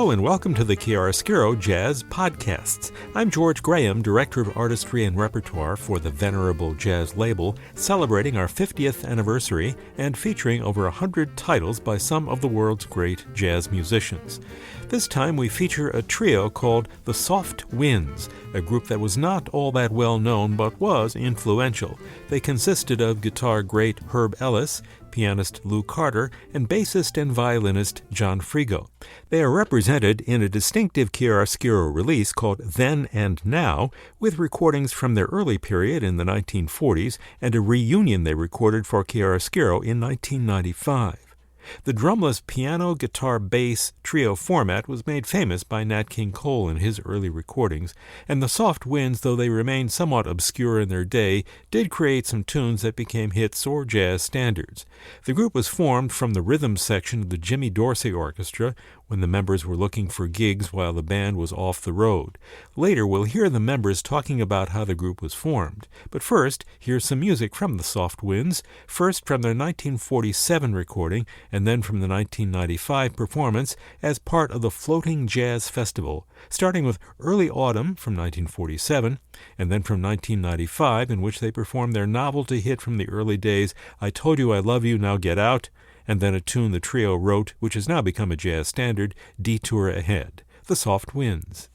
Hello and welcome to the Chiaroscuro Jazz Podcasts. I'm George Graham, Director of Artistry and Repertoire for the Venerable Jazz label, celebrating our 50th anniversary and featuring over 100 titles by some of the world's great jazz musicians. This time we feature a trio called the Soft Winds, a group that was not all that well known but was influential. They consisted of guitar great Herb Ellis, pianist Lou Carter, and bassist and violinist John Frigo. They are represented in a distinctive chiaroscuro release called Then and Now, with recordings from their early period in the 1940s and a reunion they recorded for chiaroscuro in 1995. The drumless piano, guitar, bass trio format was made famous by Nat King Cole in his early recordings, and the Soft Winds, though they remained somewhat obscure in their day, did create some tunes that became hits or jazz standards. The group was formed from the rhythm section of the Jimmy Dorsey Orchestra when the members were looking for gigs while the band was off the road. Later, we'll hear the members talking about how the group was formed. But first, here's some music from the Soft Winds, first from their 1947 recording, and then from the 1995 performance as part of the Floating Jazz Festival, starting with Early Autumn from 1947, and then from 1995, in which they performed their novelty hit from the early days, I Told You I Love You, Now Get Out, and then a tune the trio wrote, which has now become a jazz standard, Detour Ahead, the Soft Winds.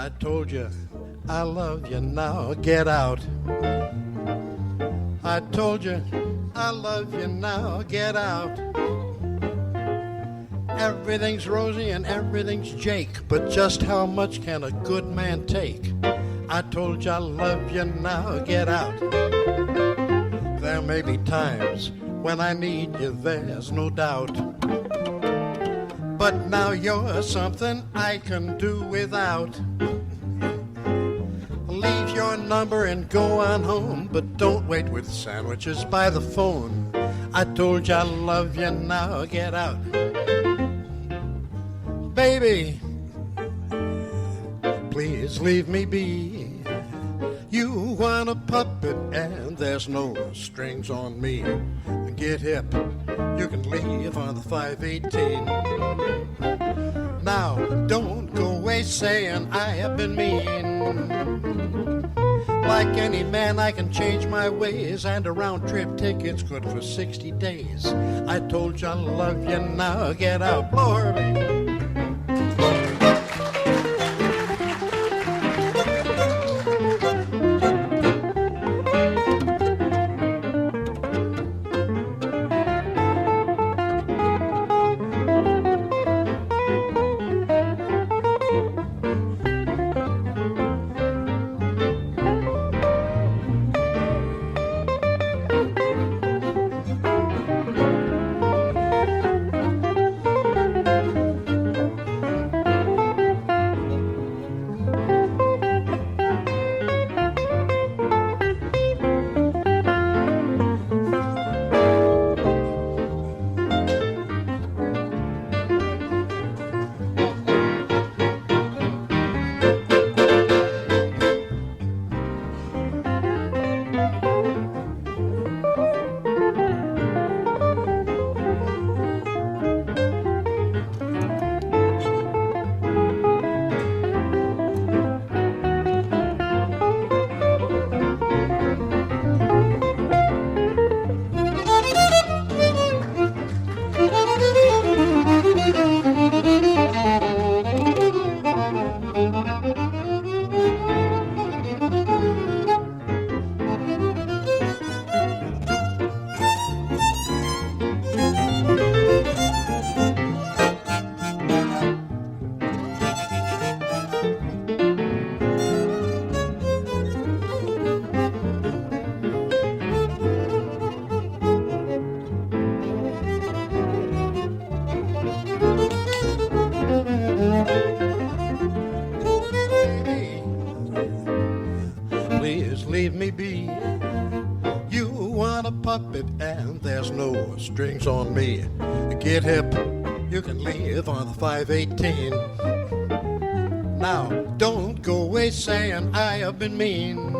I told you I love you, now get out. I told you I love you, now get out. Everything's rosy and everything's Jake, but just how much can a good man take? I told you I love you, now get out. There may be times when I need you, there's no doubt. But now you're something I can do without. Leave your number and go on home, but don't wait with sandwiches by the phone. I told you I love you, now get out. Baby, please leave me be. You want a puppet and there's no strings on me. Get hip, you can leave on the 518. Now, don't go away saying I have been mean. Like any man, I can change my ways, and a round-trip ticket's good for 60 days. I told you I love you, now get out. Blow her, baby. Leave me be. You want a puppet and there's no strings on me. Get hip, you can leave on the 518. Now, don't go away saying I have been mean.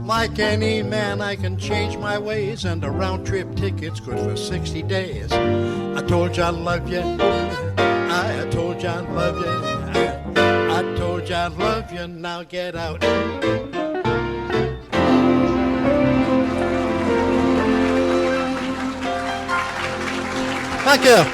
Like any man, I can change my ways, and a round-trip ticket's good for 60 days. I told you I love you. I told you I love you. I told you I love you. Now get out. Thank you.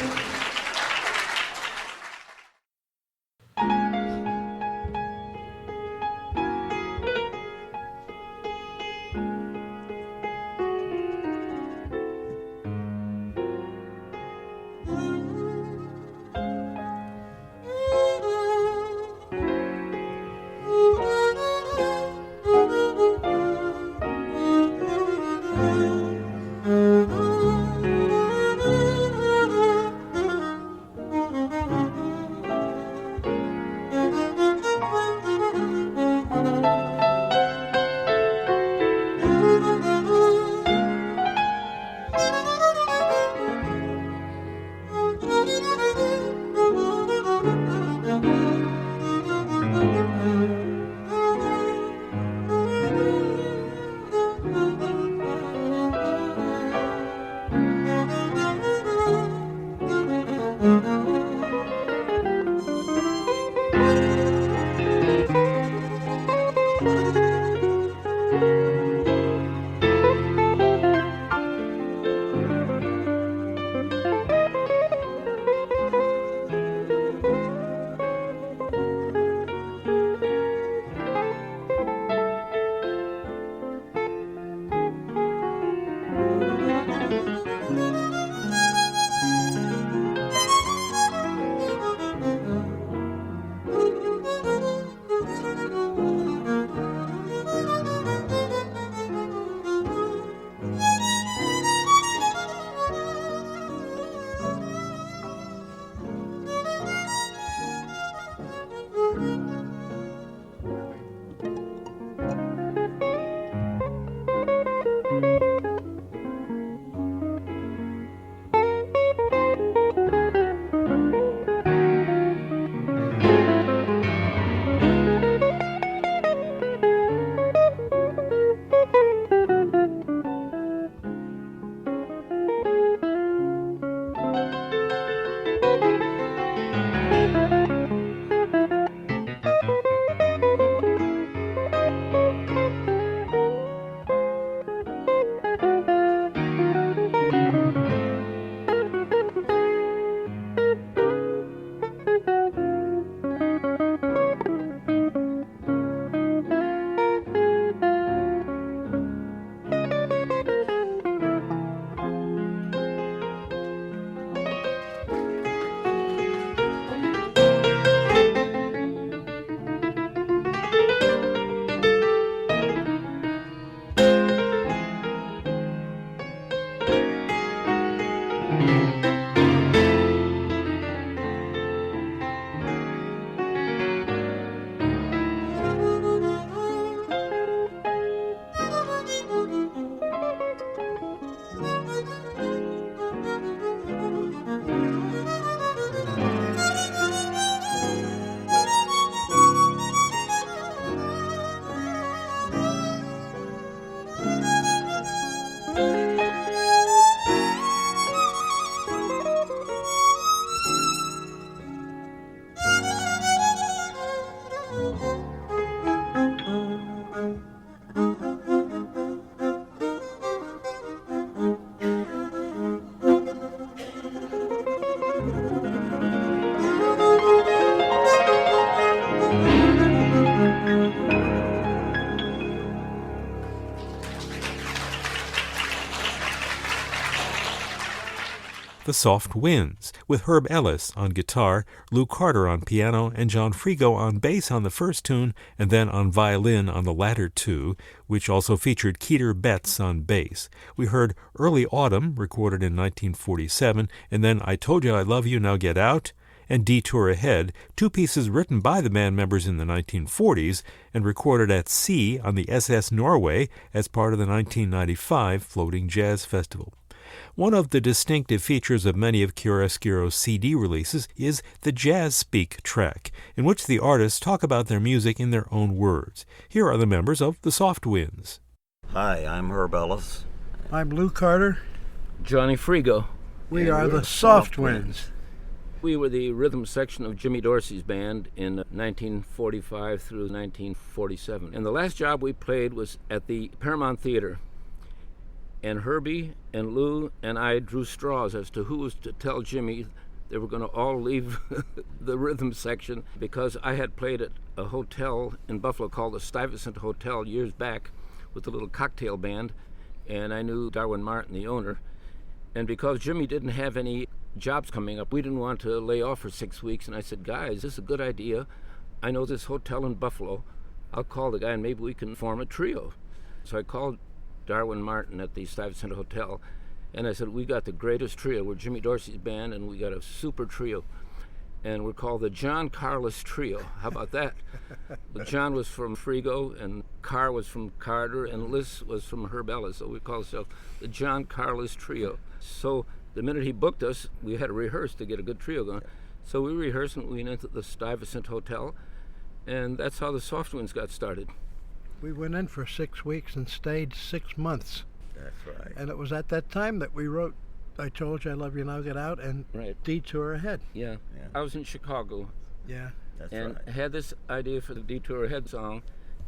The Soft Winds, with Herb Ellis on guitar, Lou Carter on piano, and John Frigo on bass on the first tune, and then on violin on the latter two, which also featured Keeter Betts on bass. We heard Early Autumn, recorded in 1947, and then I Told You I Love You, Now Get Out, and Detour Ahead, two pieces written by the band members in the 1940s and recorded at sea on the SS Norway as part of the 1995 Floating Jazz Festival. One of the distinctive features of many of Chiaroscuro's CD releases is the Jazz Speak track, in which the artists talk about their music in their own words. Here are the members of the Soft Winds. Hi, I'm Herb Ellis. I'm Lou Carter. Johnny Frigo. We are the Soft Winds. We were the rhythm section of Jimmy Dorsey's band in 1945 through 1947. And the last job we played was at the Paramount Theater. And Herbie and Lou and I drew straws as to who was to tell Jimmy they were going to all leave the rhythm section, because I had played at a hotel in Buffalo called the Stuyvesant Hotel years back with a little cocktail band, and I knew Darwin Martin, the owner. And because Jimmy didn't have any jobs coming up, we didn't want to lay off for 6 weeks, and I said, guys, this is a good idea. I know this hotel in Buffalo. I'll call the guy and maybe we can form a trio. So I called Darwin Martin at the Stuyvesant Hotel, and I said, we got the greatest trio. We're Jimmy Dorsey's band, and we got a super trio, and we're called the John Carless Trio. How about that? But John was from Frigo, and Carr was from Carter, and Liz was from Herb Ellis, so we called ourselves the John Carless Trio. So the minute he booked us, we had to rehearse to get a good trio going. So we rehearsed, and we went into the Stuyvesant Hotel, and that's how the Soft Winds got started. We went in for 6 weeks and stayed 6 months. That's right. And it was at that time that we wrote I Told You I Love You, Now Get Out and Detour Ahead. Yeah. I was in Chicago. Yeah. That's and right. had this idea for the Detour Ahead song,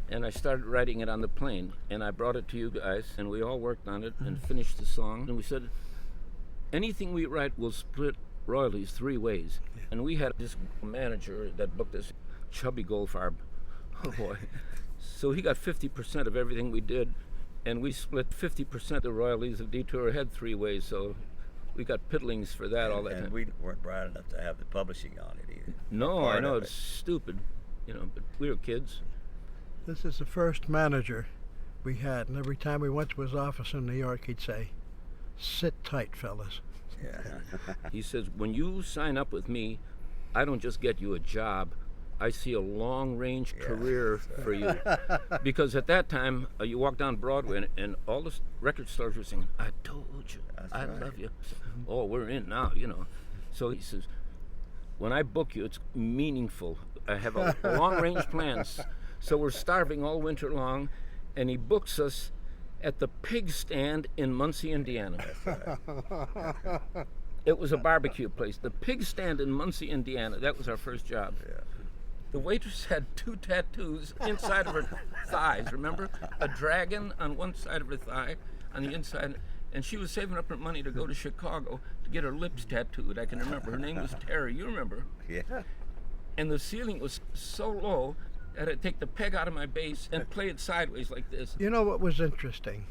and I started writing it on the plane, and I brought it to you guys, and we all worked on it and finished the song, and we said, anything we write will split royalties 3 ways. Yeah. And we had this manager that booked us, Chubby Goldfarb. Oh boy. So he got 50% of everything we did, and we split 50% of the royalties of Detour Ahead 3 ways, so we got piddlings for that all that time. And we weren't bright enough to have the publishing on it either. No, I know, it's stupid, but we were kids. This is the first manager we had, and every time we went to his office in New York, he'd say, sit tight, fellas. Yeah. He says, when you sign up with me, I don't just get you a job, I see a long-range career for you. Because at that time, you walk down Broadway, and all the record stores were saying, I told you, I love you. Oh, we're in now, So he says, when I book you, it's meaningful. I have a long-range plans. So we're starving all winter long, and he books us at the Pig Stand in Muncie, Indiana. It was a barbecue place. The Pig Stand in Muncie, Indiana. That was our first job. Yeah. The waitress had 2 tattoos inside of her thighs, remember? A dragon on one side of her thigh, on the inside, and she was saving up her money to go to Chicago to get her lips tattooed. I can remember. Her name was Terry, you remember? Yeah. And the ceiling was so low that I'd take the peg out of my bass and play it sideways like this. You know what was interesting?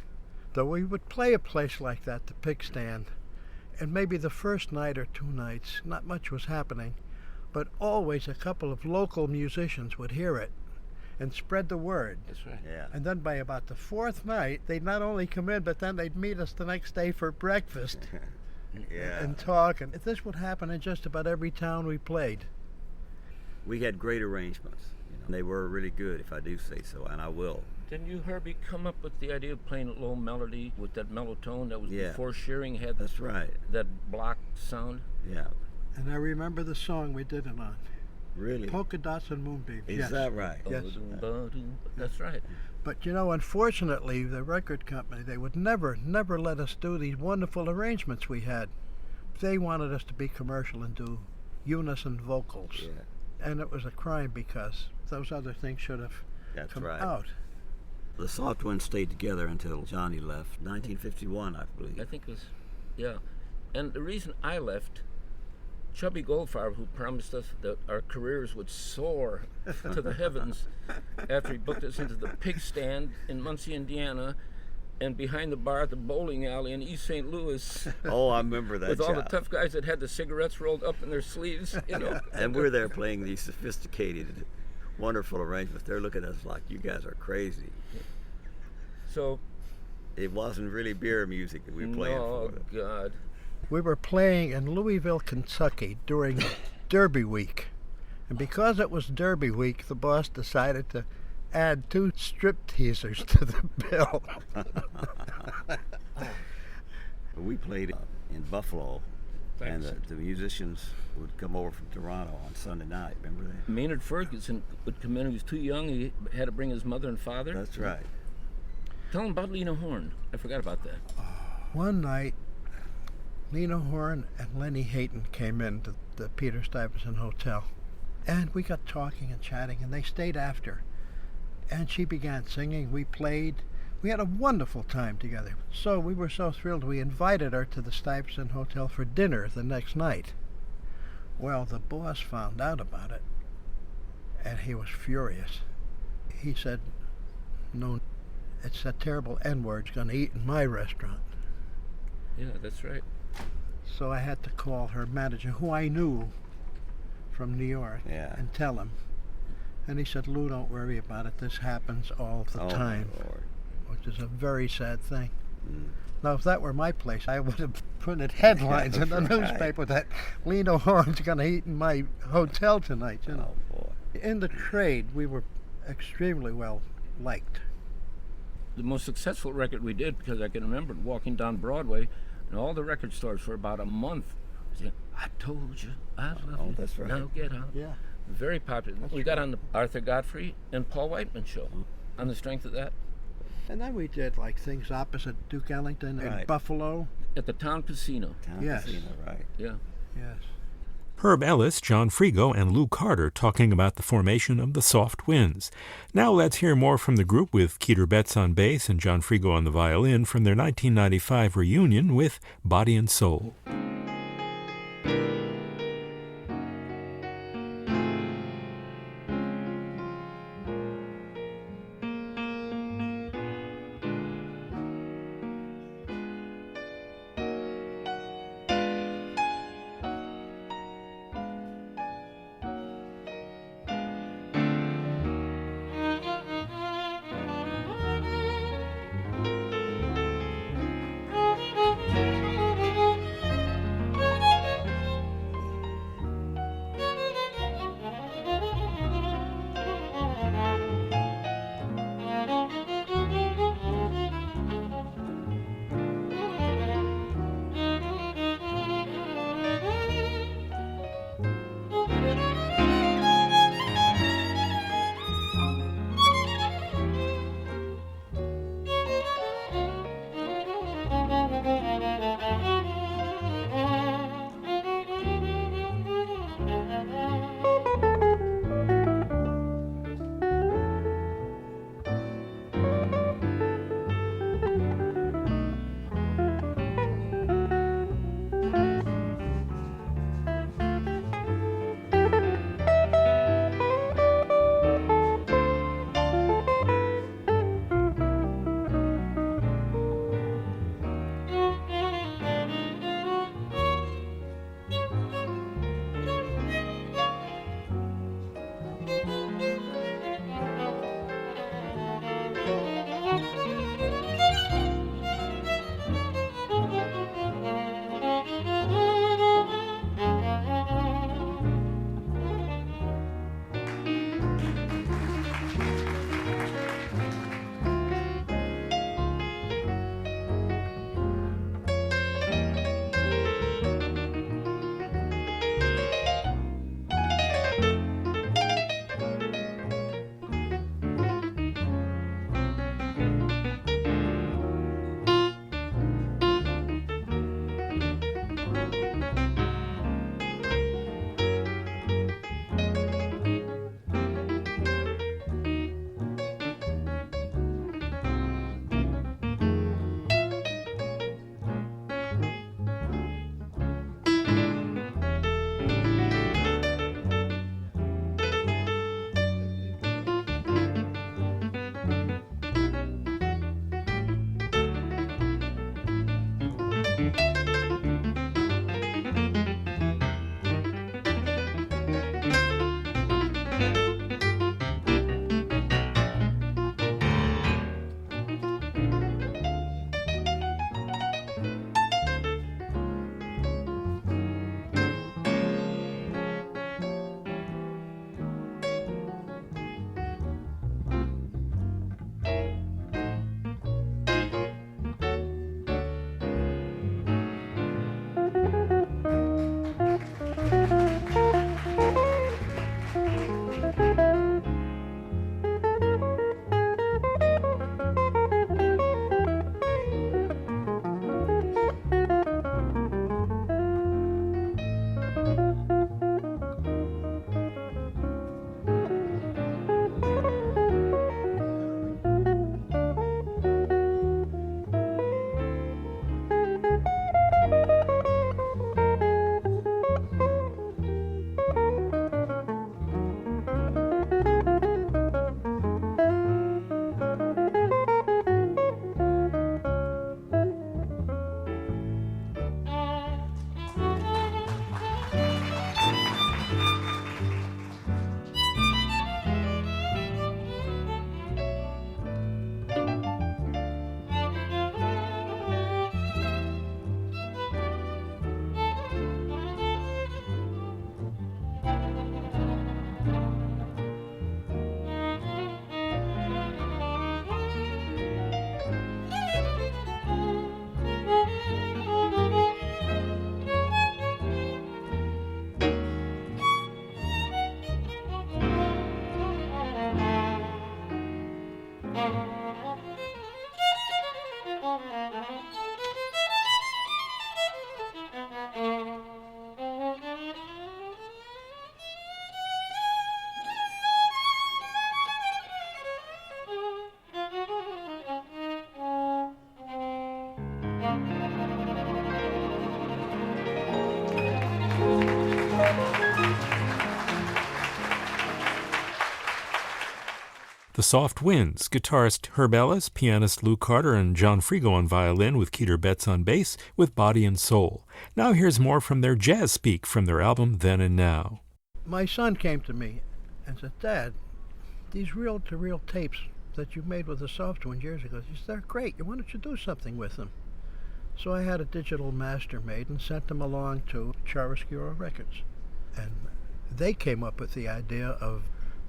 Though we would play a place like that, the Pig Stand, and maybe the first night or 2 nights, not much was happening, but always a couple of local musicians would hear it and spread the word. That's right. Yeah. And then by about the 4th night, they'd not only come in, but then they'd meet us the next day for breakfast Yeah. and talk. And this would happen in just about every town we played. We had great arrangements. They were really good, if I do say so, and I will. Didn't you, Herbie, come up with the idea of playing a low melody with that mellow tone that was Yeah. before Shearing had That's right. that blocked sound? Yeah. And I remember the song we did it on. Really? Polka Dots and Moonbeams. Is Yes. that right? Yes. That's right. But unfortunately, the record company, they would never let us do these wonderful arrangements we had. They wanted us to be commercial and do unison vocals. Yeah. And it was a crime because those other things should have That's come right. out. The Soft Winds stayed together until Johnny left, 1951, I believe. I think it was, yeah. And the reason I left, Chubby Goldfarb, who promised us that our careers would soar to the heavens after he booked us into the pig stand in Muncie, Indiana, and behind the bar at the bowling alley in East St. Louis. Oh, I remember that With all the job. tough guys that had the cigarettes rolled up in their sleeves, you know. And we're there playing these sophisticated, wonderful arrangements. They're looking at us like, you guys are crazy. So, It wasn't really beer music that we were playing oh, for them. God. We were playing in Louisville, Kentucky during Derby Week. And because it was Derby Week, the boss decided to add 2 strip teasers to the bill. We played in Buffalo, and Thanks. the musicians would come over from Toronto on Sunday night. Remember that? Maynard Ferguson would come in. He was too young. He had to bring his mother and father. That's right. Tell him about Lena Horne. I forgot about that. One night, Lena Horne and Lenny Hayton came in to the Peter Stuyvesant Hotel. And we got talking and chatting, and they stayed after. And she began singing. We played. We had a wonderful time together. So we were so thrilled, we invited her to the Stuyvesant Hotel for dinner the next night. Well, the boss found out about it, and he was furious. He said, no, it's that terrible N-word's going to eat in my restaurant. Yeah, that's right. So I had to call her manager, who I knew from New York, Yeah. and tell him. And he said, Lou, don't worry about it. This happens all the Oh, time, my Lord. which is a very sad thing. Mm. Now, if that were my place, I would have printed headlines in the Right. newspaper that Lena Horne's going to eat in my hotel tonight. You know. Oh, boy. In the trade, we were extremely well liked. The most successful record we did, because I can remember walking down Broadway and all the record stores for about a month saying, I told you I love you. That's right. Now get out. Yeah. Very popular. We got on the Arthur Godfrey and Paul Whiteman show on the strength of that. And then we did like things opposite Duke Ellington in Right. Buffalo. At the Town Casino. Town Yes. Casino, right. Yeah. Yes. Herb Ellis, John Frigo, and Lou Carter talking about the formation of the Soft Winds. Now let's hear more from the group with Keeter Betts on bass and John Frigo on the violin from their 1995 reunion with Body and Soul. The Soft Winds, guitarist Herb Ellis, pianist Lou Carter, and John Frigo on violin with Keeter Betts on bass with Body and Soul. Now here's more from their Jazz Speak from their album Then and Now. My son came to me and said, Dad, these reel-to-reel tapes that you made with the Soft Winds years ago, he said, they're great. Why don't you do something with them? So I had a digital master made and sent them along to Chiaroscuro Records. And they came up with the idea of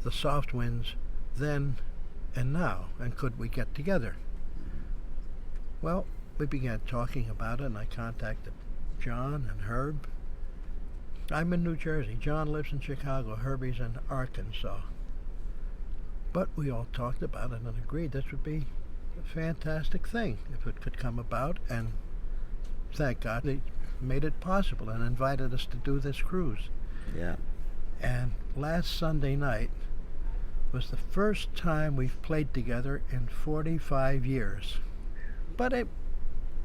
the Soft Winds then and now, and could we get together? Well, we began talking about it, and I contacted John and Herb. I'm in New Jersey. John lives in Chicago. Herbie's in Arkansas. But we all talked about it and agreed this would be a fantastic thing if it could come about, and thank God they made it possible and invited us to do this cruise. Yeah. And last Sunday night was the first time we've played together in 45 years. But it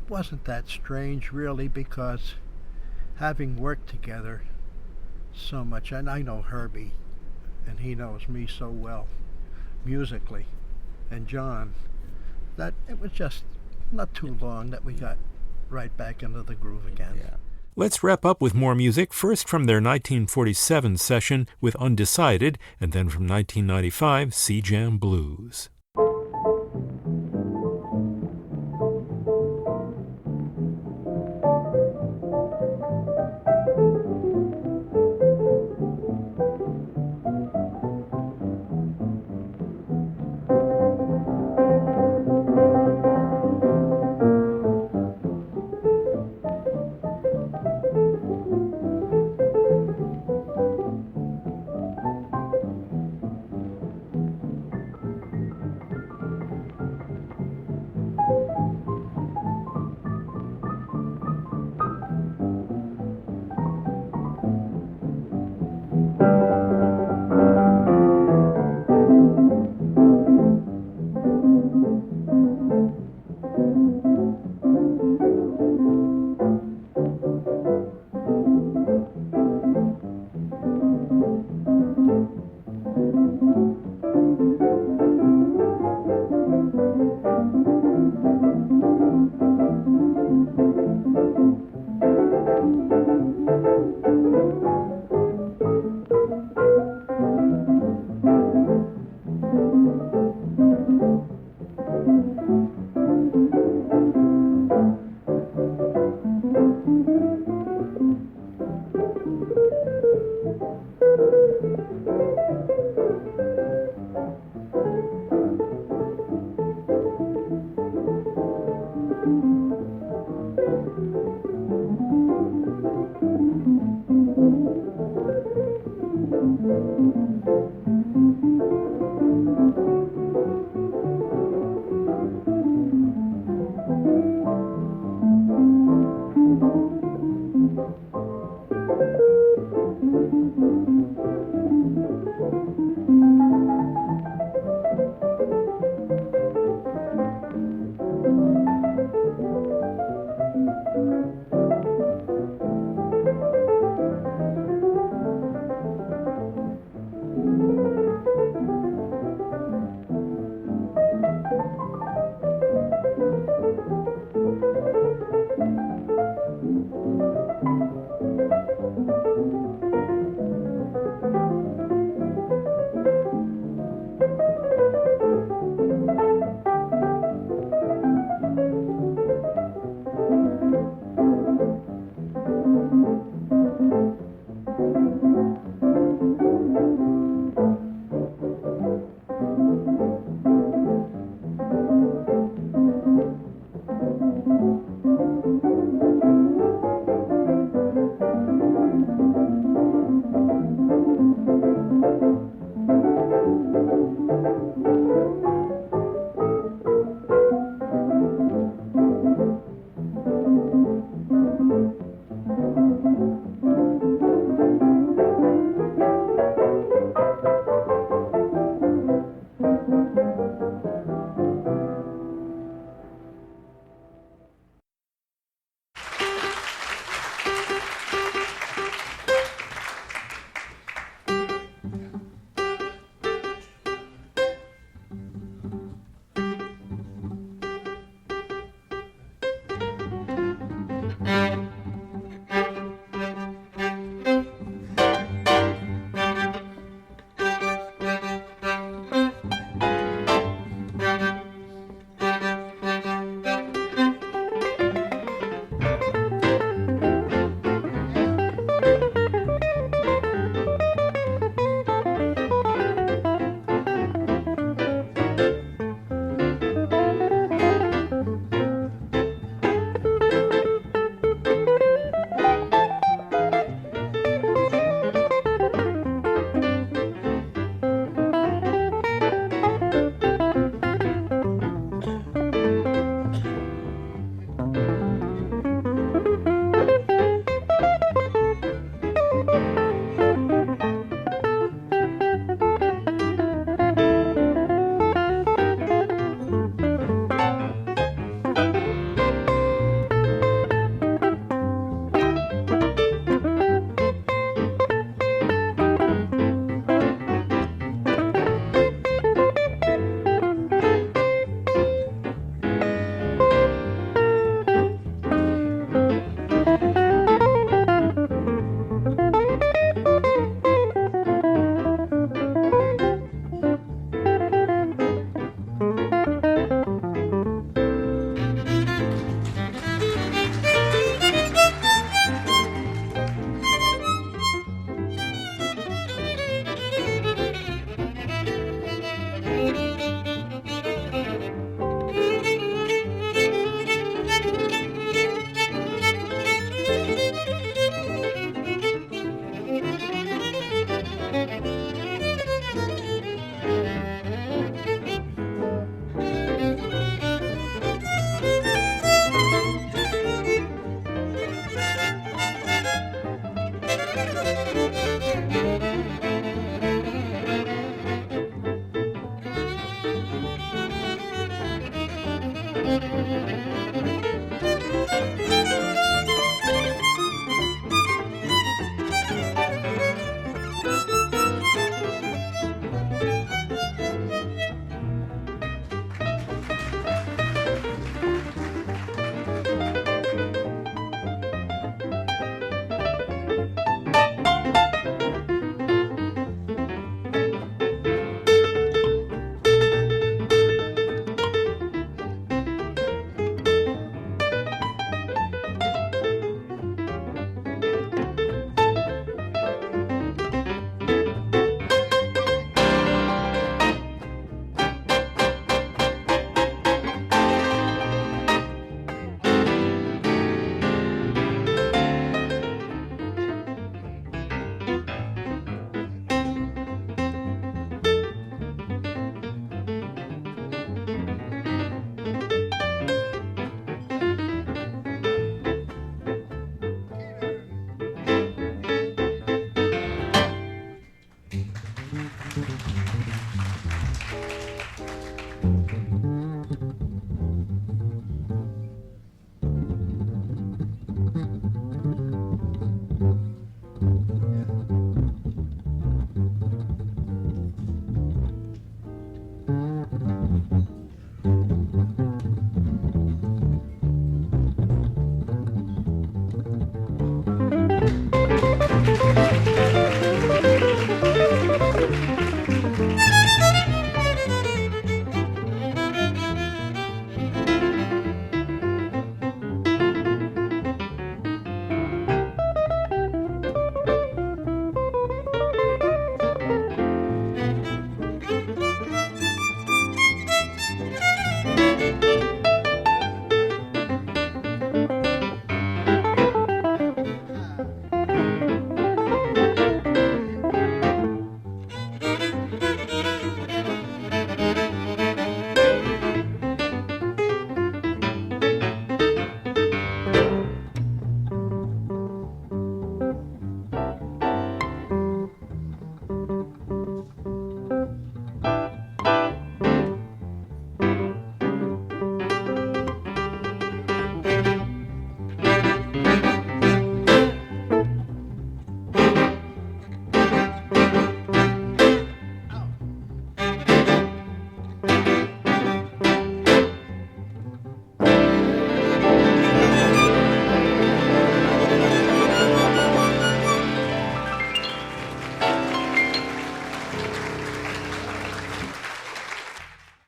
wasn't that strange, really, because having worked together so much, and I know Herbie, and he knows me so well, musically, and John, that it was just not too long that we got right back into the groove again. Yeah. Let's wrap up with more music, first from their 1947 session with Undecided, and then from 1995, Sea Jam Blues.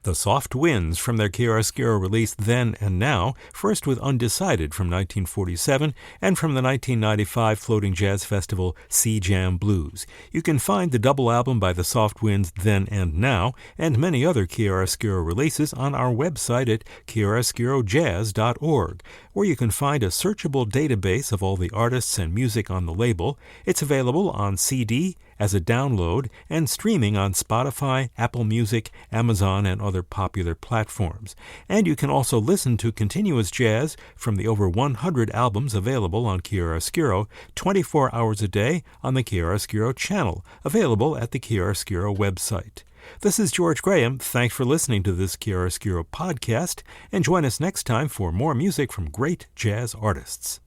The Soft Winds from their Chiaroscuro release Then and Now, first with Undecided from 1947 and from the 1995 Floating Jazz Festival Sea Jam Blues. You can find the double album by the Soft Winds Then and Now and many other Chiaroscuro releases on our website at chiaroscurojazz.org, where you can find a searchable database of all the artists and music on the label. It's available on CD, as a download, and streaming on Spotify, Apple Music, Amazon, and other popular platforms. And you can also listen to continuous jazz from the over 100 albums available on Chiaroscuro 24 hours a day on the Chiaroscuro channel, available at the Chiaroscuro website. This is George Graham. Thanks for listening to this Chiaroscuro podcast, and join us next time for more music from great jazz artists.